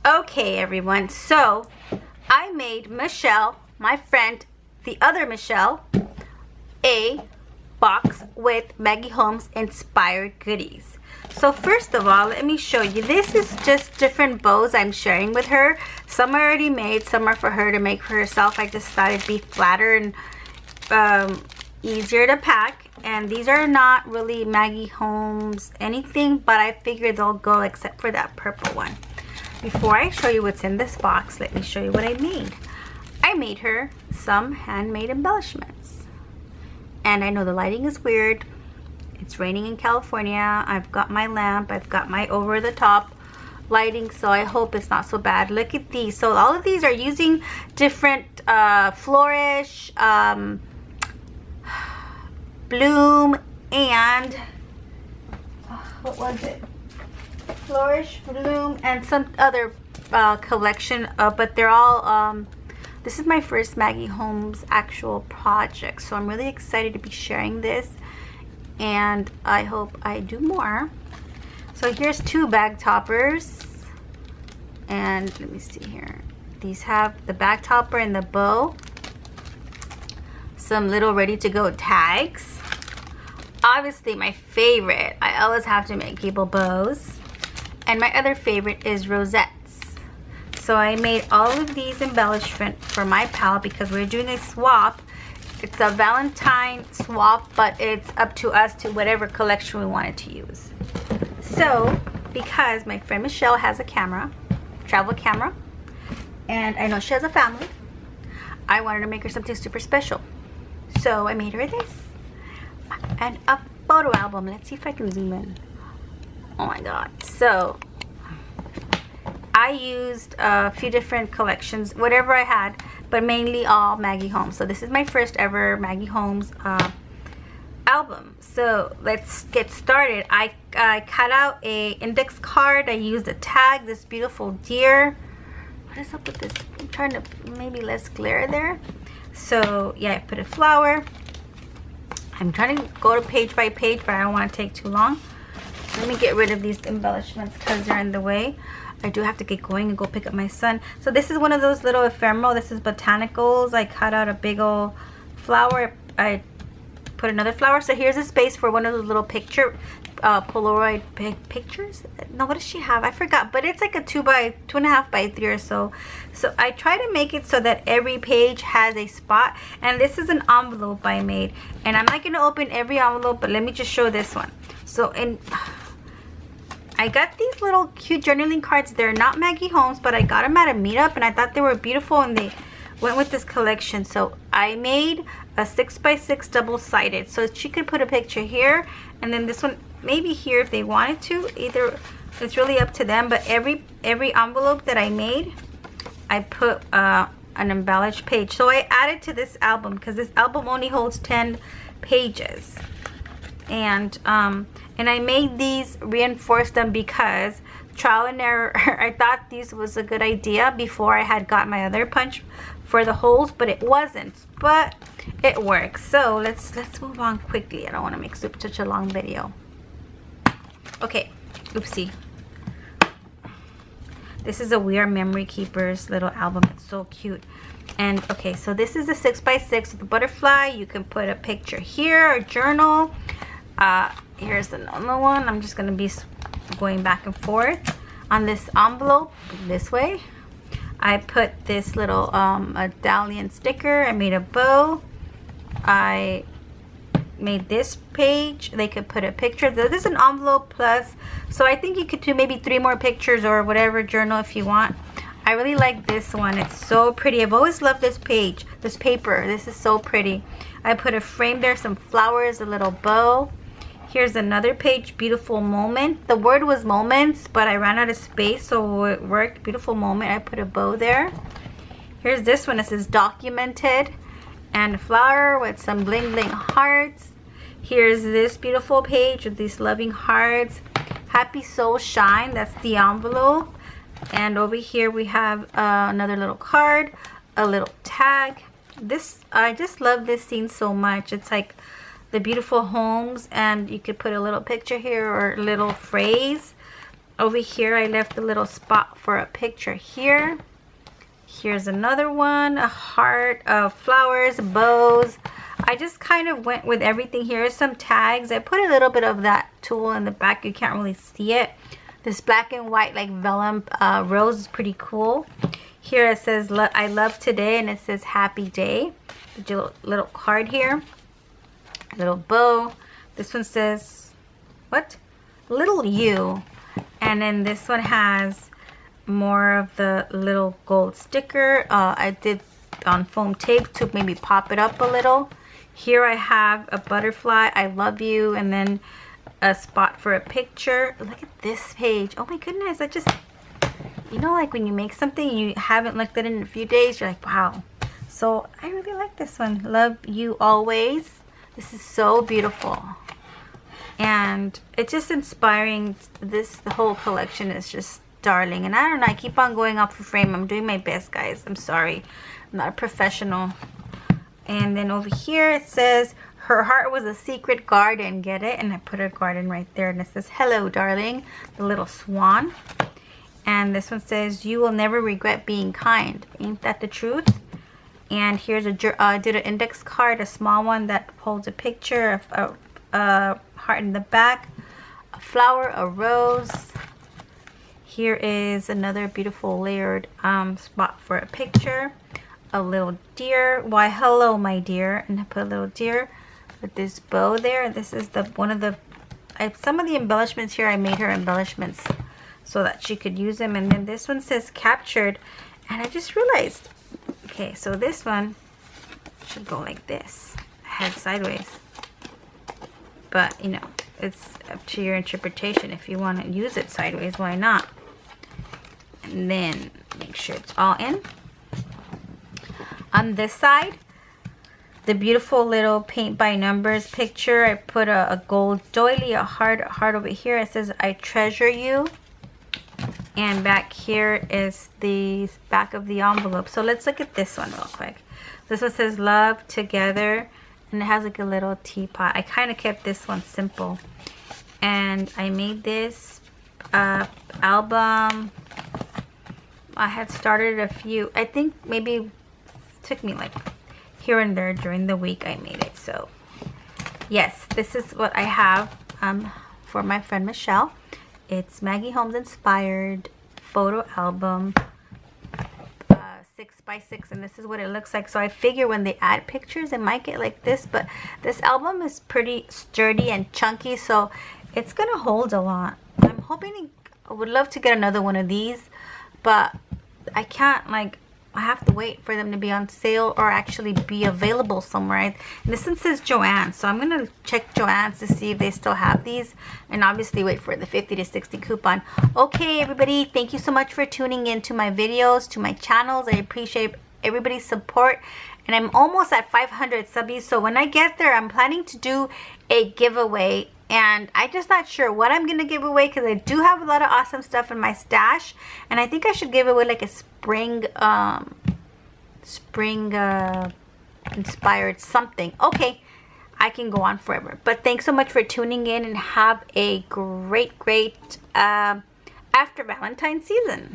Okay, everyone, so I made Michelle, my friend, the other Michelle, a box with Maggie Holmes inspired goodies. So first of all, let me show you. This is just different bows I'm sharing with her. Some are already made, some are for her to make for herself. I just thought it'd be flatter and easier to pack. And these are not really Maggie Holmes anything, but I figured they'll go except for that purple one. Before I show you what's in this box, let me show you what I made. I made her some handmade embellishments. And I know the lighting is weird. It's raining in California. I've got my lamp. I've got my over-the-top lighting, so I hope it's not so bad. Look at these. So all of these are using different flourish, bloom, and what was it? Flourish, bloom, and some other collection, but they're all this is my first Maggie Holmes actual project, so I'm really excited to be sharing this, and I hope I do more. So here's two bag toppers, and let me see here. These have the bag topper and the bow, some little ready to go tags. Obviously my favorite, I always have to make people bows. And my other favorite is rosettes. So I made all of these embellishments for my pal because we're doing a swap. It's a Valentine swap, but it's up to us to whatever collection we wanted to use. So because my friend Michelle has a camera, travel camera, and I know she has a family, I wanted to make her something super special. So I made her this and a photo album. Let's see if I can zoom in. Oh my god. So I used a few different collections, whatever I had, but mainly all Maggie Holmes. So this is my first ever Maggie Holmes album. So let's get started. I cut out a index card. I used a tag, this beautiful deer. What is up with this? I'm trying to maybe less glare there. So yeah, I put a flower. I'm trying to go to page by page, but I don't want to take too long. Let me get rid of these embellishments because they're in the way. I do have to get going and go pick up my son. So this is one of those little ephemeral. This is botanicals. I cut out a big old flower. I put another flower. So here's a space for one of those little picture Polaroid pictures. No, what does she have? I forgot. But it's like a 2.5 by 3 or so. So I try to make it so that every page has a spot. And this is an envelope I made. And I'm not going to open every envelope, but let me just show this one. So I got these little cute journaling cards. They're not Maggie Holmes, but I got them at a meetup and I thought they were beautiful and they went with this collection. So I made a 6x6 double-sided. So she could put a picture here and then this one maybe here if they wanted to. Either, it's really up to them, but every envelope that I made, I put an embellished page. So I added to this album because this album only holds 10 pages. And I made these, reinforced them because trial and error. I thought these was a good idea before I had got my other punch for the holes, but it wasn't. But it works. So let's move on quickly. I don't want to make such a long video. Okay, oopsie. This is a We Are Memory Keepers little album. It's so cute. And okay, so this is a 6x6 with a butterfly. You can put a picture here, a journal. Here's another one. I'm just gonna be going back and forth on this envelope this way. I put this little medallion sticker. I made a bow. I made this page. They could put a picture. This is an envelope plus, so I think you could do maybe 3 more pictures or whatever journal if you want. I really like this one. It's so pretty. I've always loved this page, this paper. This is so pretty. I put a frame there, some flowers, a little bow. Here's another page, beautiful moment. The word was moments, but I ran out of space, so it worked. Beautiful moment. I put a bow there. Here's this one. It says documented, and a flower with some bling bling hearts. Here's this beautiful page with these loving hearts. Happy Soul Shine. That's the envelope. And over here we have another little card, a little tag. This, I just love this scene so much. It's like the beautiful homes, and you could put a little picture here or a little phrase. over here I left a little spot for a picture here. Here's another one, a heart of flowers, bows. I just kind of went with everything. Here's some tags. I put a little bit of that tulle in the back. You can't really see it. This black and white like vellum rose is pretty cool. Here it says I love today, and it says happy day. Little card here, a little bow. This one says what? Little you. And then this one has more of the little gold sticker. I did on foam tape to maybe pop it up a little. Here I have a butterfly, I love you, and then a spot for a picture. Look at this page. Oh my goodness, I just, you know, like when you make something you haven't looked at it in a few days, you're like, wow. So I really like this one. Love you always. This is so beautiful. And it's just inspiring. The whole collection is just darling. And I don't know, I keep on going off the frame. I'm doing my best, guys. I'm sorry. I'm not a professional. And then over here it says, her heart was a secret garden. Get it? And I put a garden right there. And it says, hello, darling. The little swan. And this one says, you will never regret being kind. Ain't that the truth? And here's I did an index card, a small one that holds a picture of a heart in the back, a flower, a rose. Here is another beautiful layered spot for a picture, a little deer. Why, hello, my dear. And I put a little deer with this bow there. This is some of the embellishments here. I made her embellishments so that she could use them. And then this one says captured, and I just realized, okay, so this one should go like this, head sideways. But, you know, it's up to your interpretation. If you want to use it sideways, why not? And then make sure it's all in. On this side, the beautiful little paint by numbers picture. I put a gold doily, a heart over here. It says, I treasure you. And back here is the back of the envelope. So let's look at this one real quick. This one says love together, and it has like a little teapot. I kind of kept this one simple, and I made this album. I had started a few, I think maybe took me like here and there during the week I made it. So yes, this is what I have for my friend Michelle. It's Maggie Holmes inspired photo album, 6x6, and this is what it looks like. So I figure when they add pictures it might get like this, but this album is pretty sturdy and chunky, so it's gonna hold a lot. I'm hoping I would love to get another one of these, but I can't, like, I have to wait for them to be on sale or actually be available somewhere. And this one says Joanne, so I'm gonna check Joanne's to see if they still have these, and obviously wait for the 50 to 60 coupon. Okay, everybody, thank you so much for tuning in to my videos, to my channels. I appreciate everybody's support, and I'm almost at 500 subbies. So when I get there, I'm planning to do a giveaway, and I'm just not sure what I'm gonna give away because I do have a lot of awesome stuff in my stash, and I think I should give away like a spring inspired something. Okay, I can go on forever, but thanks so much for tuning in, and have a great after Valentine's season.